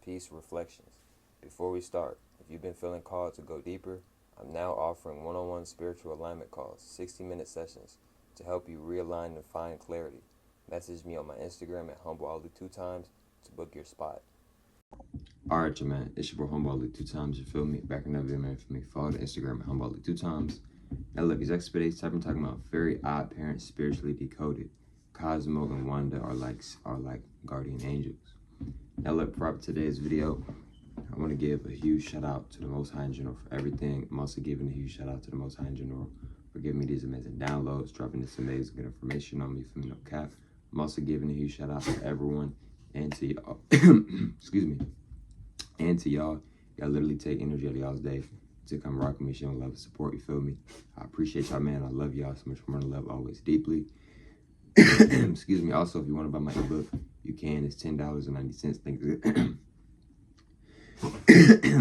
Peace Reflections. Before we start, if you've been feeling called to go deeper, I'm now offering one-on-one spiritual alignment calls, 60-minute sessions, to help you realign and find clarity. Message me on my Instagram at HumbleOllie2times to book your spot. Alright, your man, it's your boy HumbleOllie2times, you feel me? Back in another video, man, for me. Follow the Instagram at HumbleOllie2times. Now look, it's today's type I'm talking about very odd parents spiritually decoded. Cosmo and Wanda are like guardian angels. Now look, for today's video, I want to give a huge shout out to the Most High in general for everything. I'm also giving a huge shout out to the Most High in general for giving me these amazing downloads, dropping this amazing good information on me from no cap. I'm also giving a huge shout out to everyone and to y'all. Excuse me. And to y'all. Y'all literally take energy out of y'all's day to come rock with me, showing love and support. You feel me? I appreciate y'all, man. I love y'all so much. More to love always deeply. Excuse me. Also, if you want to buy my ebook, you can. It's $10.90. Link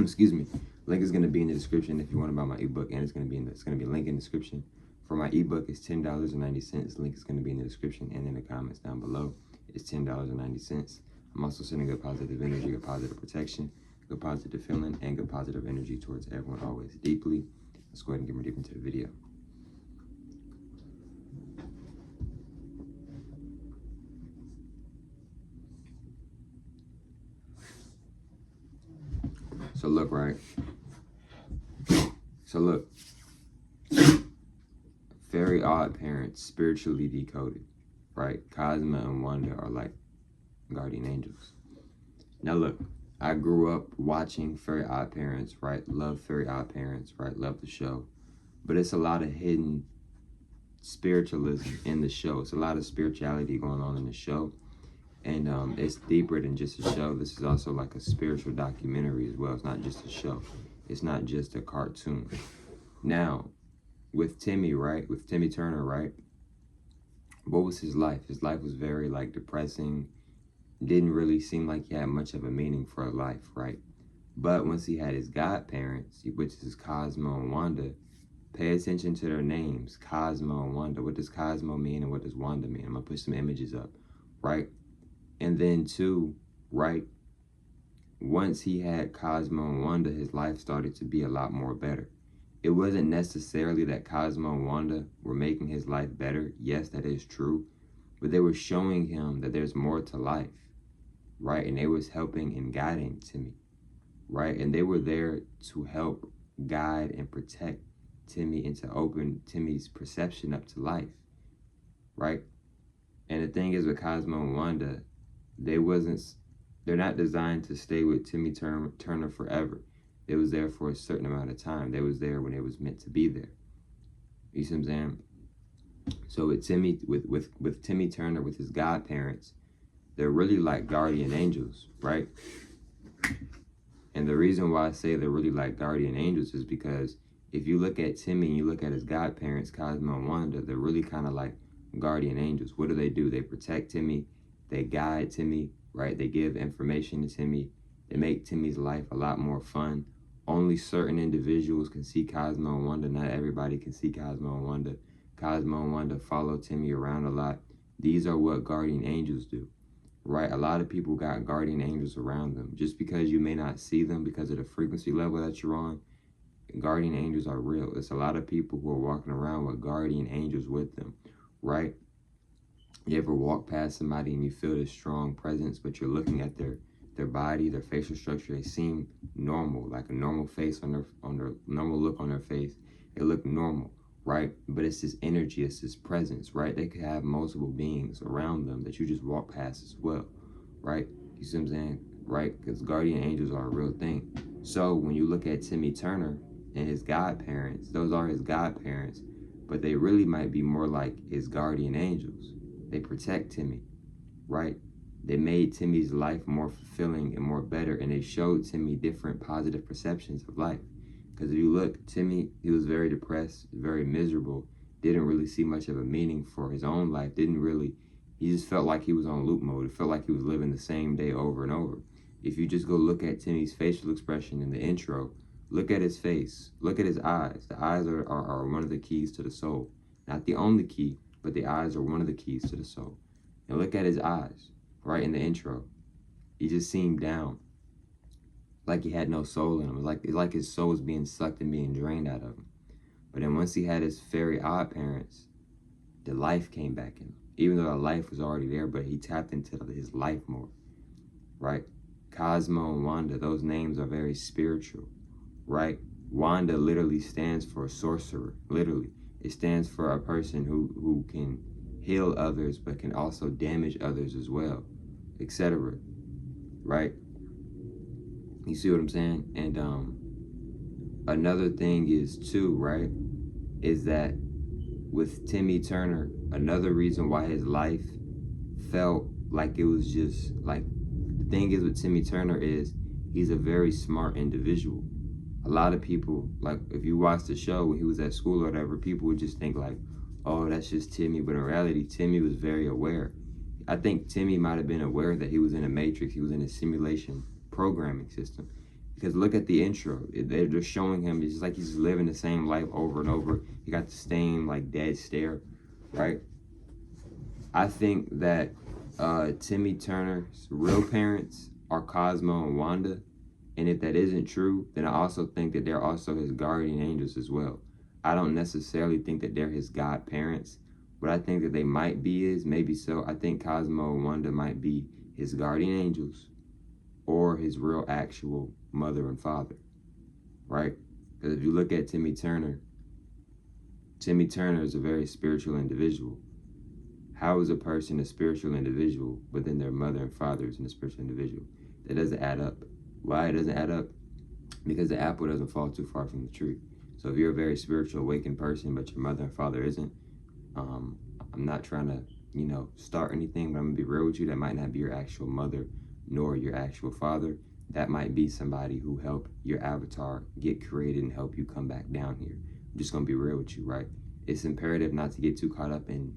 excuse me. Link is gonna be in the description if you want to buy my ebook, and it's gonna be a link in the description for my ebook. It's $10.90. Link is gonna be in the description and in the comments down below. It's $10.90. I'm also sending good positive energy, good positive protection, good positive feeling, and good positive energy towards everyone always deeply. Let's go ahead and get more deep into the video. So look, right? So look, very odd parents, spiritually decoded, right? Cosmo and Wanda are like guardian angels. Now look, I grew up watching Very Odd Parents, right? Love Very Odd Parents, right? Love the show. But it's a lot of hidden spiritualism in the show. It's a lot of spirituality going on in the show. And it's deeper than just a show. This is also like a spiritual documentary as well. It's not just a show. It's not just a cartoon. Now, with Timmy, right? With Timmy Turner, right? What was his life? His life was very like depressing. Didn't really seem like he had much of a meaning for life, right? But once he had his godparents, which is Cosmo and Wanda, pay attention to their names, Cosmo and Wanda. What does Cosmo mean and what does Wanda mean? I'm gonna put some images up, right? And then too, right, once he had Cosmo and Wanda, his life started to be a lot more better. It wasn't necessarily that Cosmo and Wanda were making his life better. Yes, that is true. But they were showing him that there's more to life, right? And they was helping and guiding Timmy, right? And they were there to help guide and protect Timmy and to open Timmy's perception up to life, right? And the thing is with Cosmo and Wanda, they're not designed to stay with Timmy Turner forever. They was there for a certain amount of time. They was there when it was meant to be there. You see what I'm saying? So with Timmy, with Timmy Turner, with his godparents, they're really like guardian angels, right? And the reason why I say they're really like guardian angels is because if you look at Timmy and you look at his godparents, Cosmo and Wanda, they're really kind of like guardian angels. What do? They protect Timmy. They guide Timmy, right? They give information to Timmy. They make Timmy's life a lot more fun. Only certain individuals can see Cosmo and Wanda. Not everybody can see Cosmo and Wanda. Cosmo and Wanda follow Timmy around a lot. These are what guardian angels do, right? A lot of people got guardian angels around them. Just because you may not see them because of the frequency level that you're on, guardian angels are real. It's a lot of people who are walking around with guardian angels with them, right? You ever walk past somebody and you feel this strong presence, but you're looking at their body, their facial structure, they seem normal, like a normal face on their normal look on their face. They look normal, right? But it's this energy, it's this presence, right? They could have multiple beings around them that you just walk past as well, right? You see what I'm saying? Right? Because guardian angels are a real thing. So when you look at Timmy Turner and his godparents, those are his godparents, but they really might be more like his guardian angels. They protect Timmy, right? They made Timmy's life more fulfilling and more better, and they showed Timmy different positive perceptions of life. Because if you look, Timmy, he was very depressed, very miserable, didn't really see much of a meaning for his own life, he just felt like he was on loop mode. It felt like he was living the same day over and over. If you just go look at Timmy's facial expression in the intro, look at his face, look at his eyes. The eyes are one of the keys to the soul. Not the only key, but the eyes are one of the keys to the soul. And look at his eyes, right in the intro. He just seemed down, like he had no soul in him. It's like his soul was being sucked and being drained out of him. But then once he had his fairy odd parents, the life came back in him. Even though the life was already there, but he tapped into his life more, right? Cosmo and Wanda, those names are very spiritual, right? Wanda literally stands for a sorcerer, literally. It stands for a person who can heal others, but can also damage others as well, etc., right? You see what I'm saying? And another thing is too, right, is that with Timmy Turner, another reason why his life felt like it was just like, the thing is with Timmy Turner is he's a very smart individual. A lot of people, like if you watch the show when he was at school or whatever, people would just think like, oh, that's just Timmy. But in reality, Timmy was very aware. I think Timmy might have been aware that he was in a matrix. He was in a simulation programming system. Because look at the intro. They're just showing him, it's just like he's living the same life over and over. He got the same like dead stare, right? I think that Timmy Turner's real parents are Cosmo and Wanda. And if that isn't true, then I also think that they're also his guardian angels as well. I don't necessarily think that they're his godparents. What I think that they might be is, maybe so, I think Cosmo and Wanda might be his guardian angels or his real actual mother and father, right? Because if you look at Timmy Turner is a very spiritual individual. How is a person a spiritual individual, but then their mother and father is a spiritual individual? That doesn't add up. Why it doesn't add up? Because the apple doesn't fall too far from the tree. So if you're a very spiritual, awakened person, but your mother and father isn't, I'm not trying to, start anything, but I'm gonna be real with you. That might not be your actual mother, nor your actual father. That might be somebody who helped your avatar get created and help you come back down here. I'm just gonna be real with you, right? It's imperative not to get too caught up in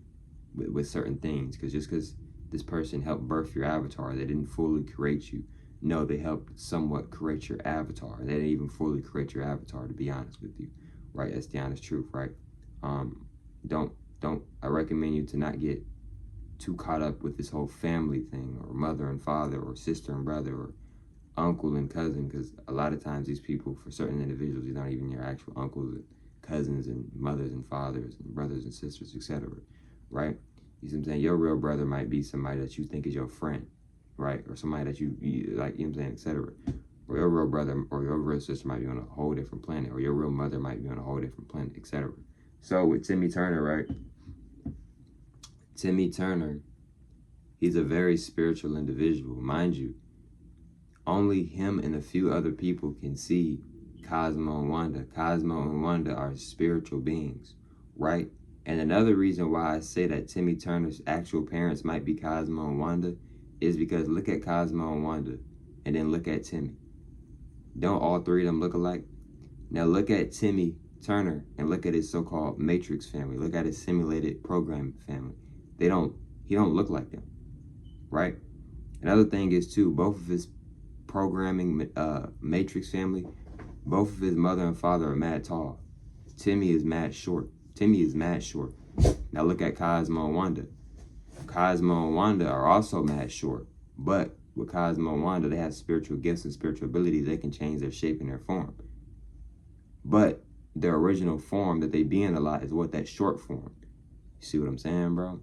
with certain things, because just because this person helped birth your avatar, they didn't fully create you. No, they helped somewhat create your avatar. They didn't even fully create your avatar, to be honest with you, right? That's the honest truth, right? Don't. I recommend you to not get too caught up with this whole family thing, or mother and father, or sister and brother, or uncle and cousin, because a lot of times these people, for certain individuals, these aren't even your actual uncles and cousins and mothers and fathers and brothers and sisters, etc., right? You see what I'm saying? Your real brother might be somebody that you think is your friend, right? Or somebody that you like, you know what I'm saying, etc. Or your real brother or your real sister might be on a whole different planet, or your real mother might be on a whole different planet, etc. So with Timmy Turner, right? Timmy Turner, he's a very spiritual individual. Mind you, only him and a few other people can see Cosmo and Wanda. Cosmo and Wanda are spiritual beings, right? And another reason why I say that Timmy Turner's actual parents might be Cosmo and Wanda is because look at Cosmo and Wanda and then look at Timmy. Don't all three of them look alike? Now look at Timmy Turner and look at his so-called Matrix family. Look at his simulated programming family. He don't look like them, right? Another thing is too, both of his programming Matrix family, both of his mother and father are mad tall. Timmy is mad short. Now look at Cosmo and Wanda. Cosmo and Wanda are also mad short, but with Cosmo and Wanda, they have spiritual gifts and spiritual abilities. They can change their shape and their form. But their original form that they be in a lot is what, that short form. You see what I'm saying, bro?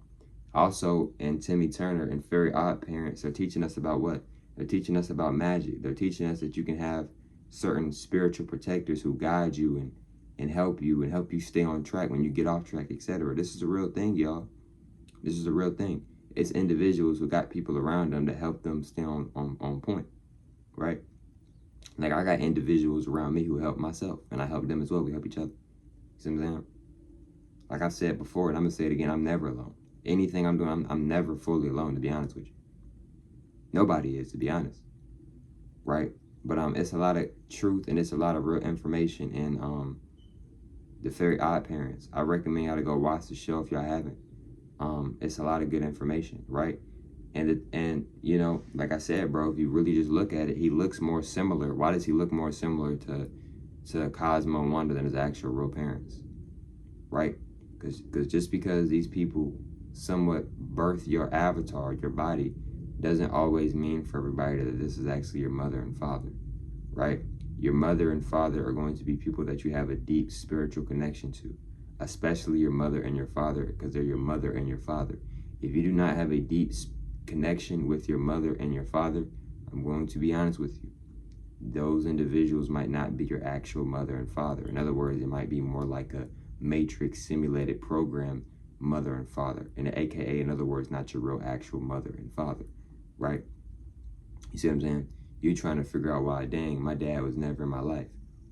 Also, in Timmy Turner and Fairy Odd Parents, they're teaching us about what? They're teaching us about magic. They're teaching us that you can have certain spiritual protectors who guide you and help you stay on track when you get off track, etc. This is a real thing, y'all. This is a real thing. It's individuals who got people around them to help them stay on point, right? Like I got individuals around me who help myself, and I help them as well. We help each other. You see what I'm saying? Like I said before, and I'm gonna say it again, I'm never alone. Anything I'm doing, I'm never fully alone, to be honest with you. Nobody is, to be honest, right? But it's a lot of truth and it's a lot of real information in the Fairy Odd Parents. I recommend y'all to go watch the show if y'all haven't. It's a lot of good information, right? And you know, like I said, bro, if you really just look at it, he looks more similar. Why does he look more similar to Cosmo and Wanda than his actual real parents, right? Because just because these people somewhat birth your avatar, your body, doesn't always mean for everybody that this is actually your mother and father, right? Your mother and father are going to be people that you have a deep spiritual connection to, especially your mother and your father, because they're your mother and your father. If you do not have a deep connection with your mother and your father, I'm going to be honest with you. Those individuals might not be your actual mother and father. In other words, it might be more like a matrix simulated program mother and father, and aka, in other words, not your real actual mother and father, right? You see what I'm saying? You trying to figure out why, dang, my dad was never in my life.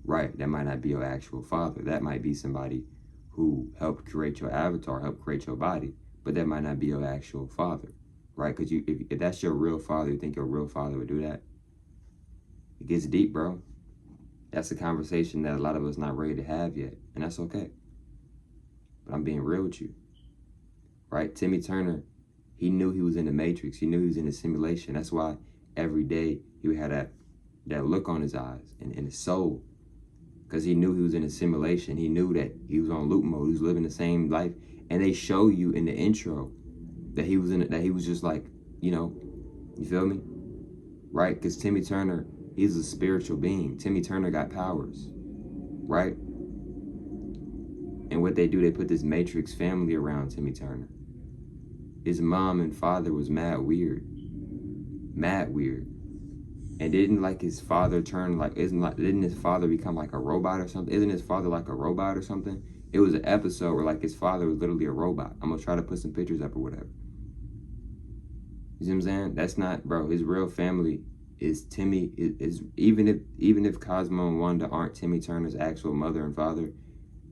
Right, that might not be your actual father. That might be somebody who helped create your avatar, helped create your body, but that might not be your actual father, right? Because if that's your real father, you think your real father would do that? It gets deep, bro. That's a conversation that a lot of us not ready to have yet, and that's okay. But I'm being real with you, right? Timmy Turner, he knew he was in the matrix. He knew he was in a simulation. That's why every day he would have that look on his eyes and his soul, because he knew he was in a simulation. He knew that he was on loop mode. He was living the same life, and they show you in the intro that he was just like, you feel me, right? Because Timmy Turner, he's a spiritual being. Timmy Turner got powers, right? And what they do, they put this matrix family around Timmy Turner. His mom and father was mad weird. And didn't like his father turn like, didn't his father become like a robot or something? Isn't his father like a robot or something? It was an episode where like his father was literally a robot. I'm gonna try to put some pictures up or whatever. You see what I'm saying? That's not, bro. His real family is Timmy. Is even if Cosmo and Wanda aren't Timmy Turner's actual mother and father,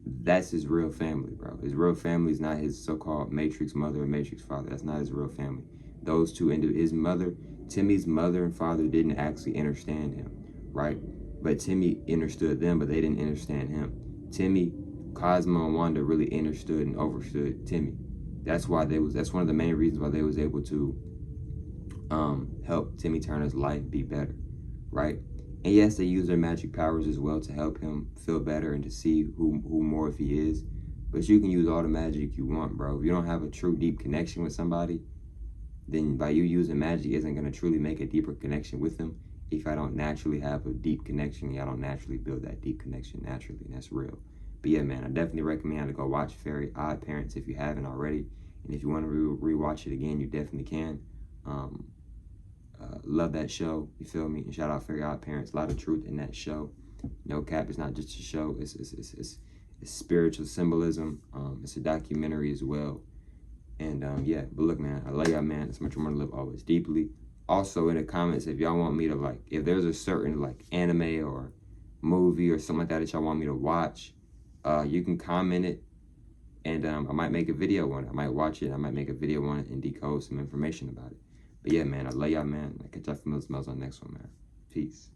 that's his real family, bro. His real family is not his so-called Matrix mother and Matrix father. That's not his real family. Those two, Timmy's mother and father didn't actually understand him, right? But Timmy understood them, but they didn't understand him. Cosmo, and Wanda really understood and overstood Timmy. That's one of the main reasons why they was able to help Timmy Turner's life be better, right? And yes, they use their magic powers as well to help him feel better and to see who more if he is. But you can use all the magic you want, bro. If you don't have a true deep connection with somebody, then by you using magic isn't going to truly make a deeper connection with them. If I don't naturally have a deep connection, I don't naturally build that deep connection naturally, and that's real. But yeah, man, I definitely recommend to go watch Very Odd Parents if you haven't already. And if you want to rewatch it again, you definitely can. Love that show, you feel me? And shout out Very Odd Parents. A lot of truth in that show. No cap, it's not just a show. It's spiritual symbolism. It's a documentary as well. And yeah, but look, man, I love y'all, man. It's much more to live always deeply. Also, in the comments, if y'all want me to if there's a certain anime or movie or something like that y'all want me to watch, you can comment it, and I might make a video on it. I might watch it. I might make a video on it and decode some information about it. But yeah, man, I love y'all, man. I'll catch y'all from those smells on the next one, man. Peace.